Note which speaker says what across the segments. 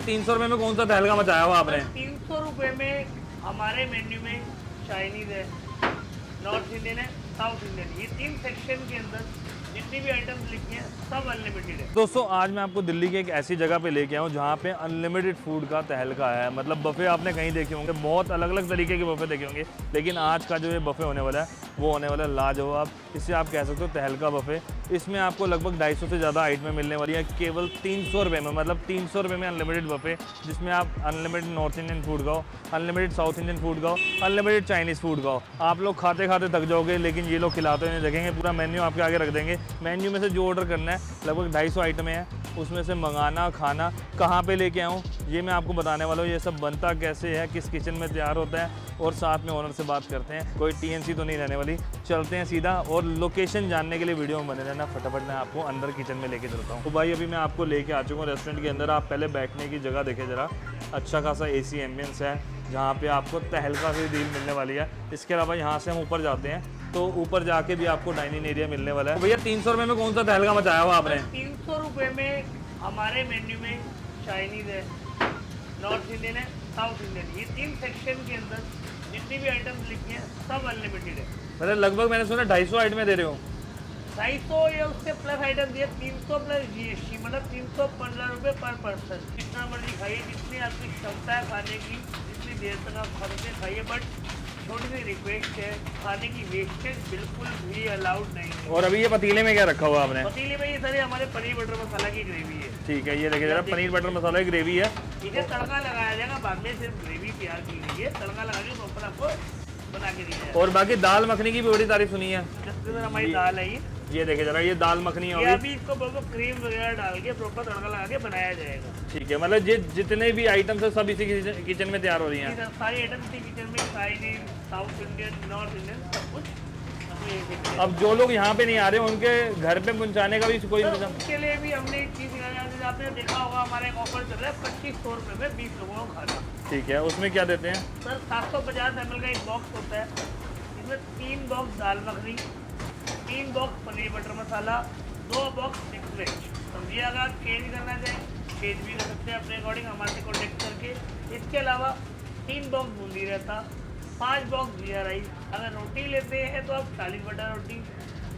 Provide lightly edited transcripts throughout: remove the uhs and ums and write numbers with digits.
Speaker 1: 300 रुपए में कौन सा तहलका मचाया हुआ आपने?
Speaker 2: 300 रुपए में हमारे मेन्यू में चाइनीज है, नॉर्थ इंडियन है, साउथ इंडियन, ये 3 सेक्शन के अंदर जितनी भी आइटम्स लिखी हैं सब अनलिमिटेड है।
Speaker 1: दोस्तों आज मैं आपको दिल्ली के एक ऐसी जगह पे लेके आऊँ जहाँ पे अनलिमिटेड फूड का तहलका है। मतलब बफ़े आपने कहीं देखे होंगे, बहुत अलग अलग तरीके के बफ़े देखे होंगे, लेकिन आज का जो ये बफ़े होने वाला है वो होने वाला है लाजवाब। इससे आप कह सकते हो तहलका बफ़े। इसमें आपको लगभग 250 से ज़्यादा आइटमें मिलने वाली है केवल 300 रुपये में। मतलब 300 रुपये में अनलिमिटेड बफ़े, जिसमें आप अनलिमिटेड नॉर्थ इंडियन फूड खाओ, अनलिमिटेड साउथ इंडियन फूड खाओ, अनलिमिटेड चाइनीज़ फूड खाओ। आप लोग खाते खाते थक जाओगे, लेकिन ये लोग खिलाते हुए नहीं देखेंगे। पूरा मेन्यू आपके आगे रख देंगे। मेन्यू में से जो ऑर्डर करना है लगभग 250 आइटमें हैं, उसमें से मंगाना, खाना, कहाँ पे लेके आऊँ ये मैं आपको बताने वाला हूँ। ये सब बनता कैसे है, किस किचन में तैयार होता है, और साथ में ओनर से बात करते हैं। कोई टीएनसी तो नहीं रहने वाली। चलते हैं सीधा, और लोकेशन जानने के लिए वीडियो में बने रहना। फटाफट मैं आपको अंदर किचन में लेके चलता हूँ। तो भाई अभी मैं आपको लेके आ चुका हूँ रेस्टोरेंट के अंदर। आप पहले बैठने की जगह देखें ज़रा, अच्छा खासा एसी एम्बियंस है जहाँ पे आपको तहलका से डील मिलने वाली है। इसके अलावा यहाँ से हम ऊपर जाते हैं तो ऊपर जाके भी आपको डाइनिंग एरिया मिलने वाला है। तो भैया 300 रुपये में कौन सा तहलका मचाया हुआ आपने?
Speaker 2: 300 रुपए में हमारे मेन्यू में चाइनीज है, नॉर्थ इंडियन है, साउथ इंडियन, ये 3 सेक्शन के अंदर जितनी भी आइटम्स लिखी हैं सब अनलिमिटेड है।
Speaker 1: मतलब लगभग मैंने सुना 250 आइटमें दे रहे हो।
Speaker 2: 250 या उससे प्लस आइटम दिए, 300 प्लस जीएसटी, मतलब 315 रुपये पर पर्सन। जितना मर्जी खाइए, जितनी आपकी क्षमता है खाने की, जितनी देर तक आप खा सकते खाइए। बट छोटी सी रिक्वेस्ट है, खाने की वेस्टेज बिल्कुल भी अलाउड नहीं है।
Speaker 1: और अभी ये पतीले में क्या रखा हुआ आपने?
Speaker 2: पतीले में ये सारे हमारे पनीर बटर मसाला की ग्रेवी है।
Speaker 1: ठीक है, ये देखिए जरा, पनीर बटर मसाला की ग्रेवी है।
Speaker 2: इसे तड़का लगाया जाएगा, बाद में सिर्फ ग्रेवी तैयार की गई है। तड़का लगा के प्रॉपर आपको बना के दिया जाएगा।
Speaker 1: और बाकी दाल मखनी की भी बड़ी तारीफ सुनी है।
Speaker 2: हमारी दाल है
Speaker 1: ये देखिए जरा, ये दाल मखनी
Speaker 2: ये
Speaker 1: होगी।
Speaker 2: अभी इसको बिल्कुल क्रीम वगैरह डाल के प्रॉपर तड़का लगा के बनाया जाएगा।
Speaker 1: ठीक है, मतलब ये जितने भी आइटम्स है सब इसी किचन में तैयार हो रही हैं।
Speaker 2: सारी आइटम्स थी किचन में, Chinese, south Indian, north Indian, सब कुछ।
Speaker 1: अब जो लोग यहाँ पे नहीं आ रहे उनके घर पे पहुँचाने का भी कोई इंतजाम?
Speaker 2: उसके लिए भी हमने एक चीज़ आपने देखा होगा, हमारा एक ऑफर चल रहा है 2500 रुपये में 20 लोगों को खाना।
Speaker 1: ठीक है, उसमें क्या देते हैं?
Speaker 2: सर 750 ml का एक बॉक्स होता है, इसमें 3 बॉक्स दाल मखनी, 3 बॉक्स पनीर बटर मसाला, 2 बॉक्स मिक्स वेज। सब्जी अगर आप चेंज करना चाहें चेंज भी कर सकते हैं अपने अकॉर्डिंग, हमारे से कॉन्टेक्ट करके। इसके अलावा 3 बॉक्स बूंदी रहता, 5 बॉक्स जीरा राइस। अगर रोटी लेते हैं तो आप 40 बटर रोटी,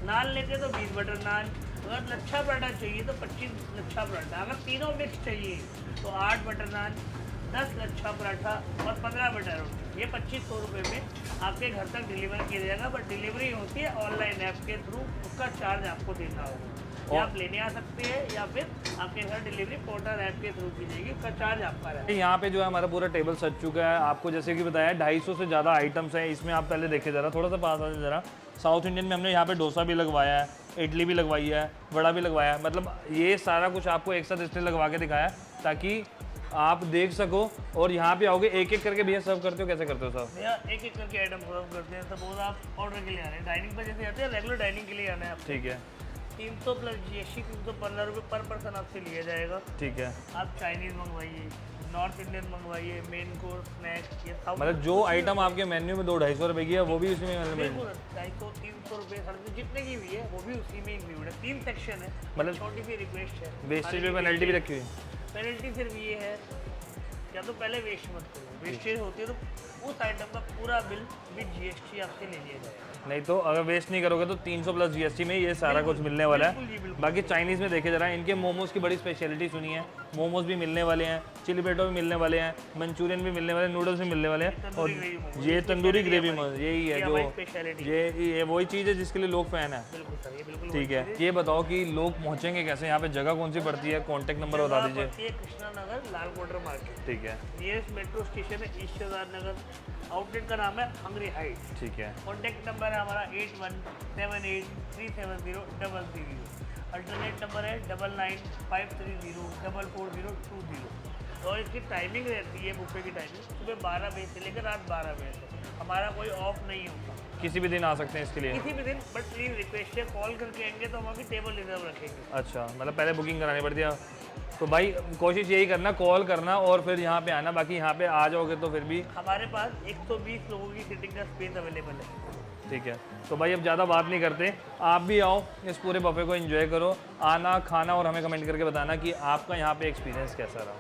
Speaker 2: नान लेते हैं तो 20 बटर नान। अगर लच्छा पराठा चाहिए तो 25 लच्छा पराठा। अगर तीनों मिक्स चाहिए तो 8 बटर नान, 10 लच्छा पराठा और 15 बटर रोटी। ये 2500 रुपये में आपके घर तक डिलीवर किया जाएगा। बट डिलीवरी होती है ऑनलाइन ऐप के थ्रू, उसका चार्ज आपको देना होगा। या आप लेने आ सकते हैं या फिर आपके घर डिलीवरी पोर्टल ऐप के थ्रू की जाएगी, उसका चार्ज आपका रहेगा।
Speaker 1: यहाँ पे जो है हमारा पूरा टेबल सज चुका है। आपको जैसे कि बताया 250 से ज़्यादा आइटम्स हैं इसमें। आप पहले देखे ज़रा, थोड़ा सा पास आ ज़रा। साउथ इंडियन में हमने यहाँ पे डोसा भी लगवाया है, इडली भी लगवाई है, वड़ा भी लगवाया है। मतलब ये सारा कुछ आपको एक साथ इसलिए लगवा के दिखाया ताकि आप देख सको। और यहाँ पे आओगे एक एक करके भैया सर्व करते हो, कैसे करते हो सर?
Speaker 2: भैया एक एक करके आइटम सर्व करते हैं। सपोज आप ऑर्डर के लिए आ रहे हैं, डाइनिंग पर जैसे आते हैं, रेगुलर डाइनिंग के लिए आना है आप।
Speaker 1: ठीक है,
Speaker 2: 300 प्लस जीएसटी 315 रुपये पर पर्सन आपसे लिया जाएगा।
Speaker 1: ठीक है।
Speaker 2: आप चाइनीज़ मंगवाइए, नॉर्थ इंडियन मंगवाइए, मेन कोर्स, स्नैक्स, ये सब।
Speaker 1: मतलब जो आइटम आपके मेन्यू में 200-250 रुपये की है वो भी उसमें
Speaker 2: बिल्कुल 250, 300 रुपये, 350 जितने की भी है वो भी उसी में इंक्लूड है। 3 सेक्शन है।
Speaker 1: मतलब
Speaker 2: छोटी सी रिक्वेस्ट है,
Speaker 1: वेस्टेज पे पेनल्टी भी रखी हुई?
Speaker 2: पेनल्टी सिर्फ ये है, या तो पहले वेस्ट मत करो। वेस्टेज होती है तो उस आइटम का पूरा बिल विद जीएसटी आपसे ले लिया जाएगा।
Speaker 1: नहीं तो अगर वेस्ट नहीं करोगे तो 300 प्लस जीएसटी में ये सारा कुछ मिलने वाला है। बाकी चाइनीज़ में देखे जरा, इनके मोमोज की बड़ी स्पेशलिटी सुनी है। मोमोज भी मिलने वाले हैं, चिली पटेटो भी मिलने वाले हैं, मंचूरियन भी मिलने वाले हैं, नूडल्स भी मिलने वाले हैं। और ये तंदूरी ग्रेवी मोमोज, यही है जो ये वही चीज़ है जिसके लिए लोग फ़ैन है। ठीक है, ये बताओ कि लोग पहुँचेंगे कैसे? यहाँ पे जगह कौन सी पड़ती है, कॉन्टैक्ट नंबर बता दीजिए।
Speaker 2: कृष्णा नगर, लाल क्वार्टर मार्केट।
Speaker 1: ठीक है,
Speaker 2: नियरेस्ट मेट्रो स्टेशन है ईस्ट बाजार नगर। आउटलेट का नाम है हंगरी हाइट।
Speaker 1: ठीक है।
Speaker 2: कॉन्टैक्ट नंबर है हमारा 8178378000। अल्टरनेट नंबर है 9953044020। और इसकी टाइमिंग रहती है, बुफे की टाइमिंग सुबह 12 बजे से लेकर रात 12 बजे तक। हमारा कोई ऑफ नहीं होता,
Speaker 1: किसी भी दिन आ सकते हैं इसके लिए?
Speaker 2: किसी भी दिन। बट प्लीज़ रिक्वेस्ट है, कॉल करके आएंगे तो हम आपकी टेबल रिजर्व रखेंगे।
Speaker 1: अच्छा, मतलब पहले बुकिंग करानी पड़ती है। तो भाई कोशिश यही करना, कॉल करना और फिर यहाँ पे आना। बाकी यहाँ पे आ जाओगे तो फिर भी
Speaker 2: हमारे पास 120 लोगों की सीटिंग का स्पेस अवेलेबल है।
Speaker 1: ठीक है। तो भाई अब ज़्यादा बात नहीं करते, आप भी आओ, इस पूरे बफे को एंजॉय करो। आना, खाना और हमें कमेंट करके बताना कि आपका यहाँ पे एक्सपीरियंस कैसा रहा।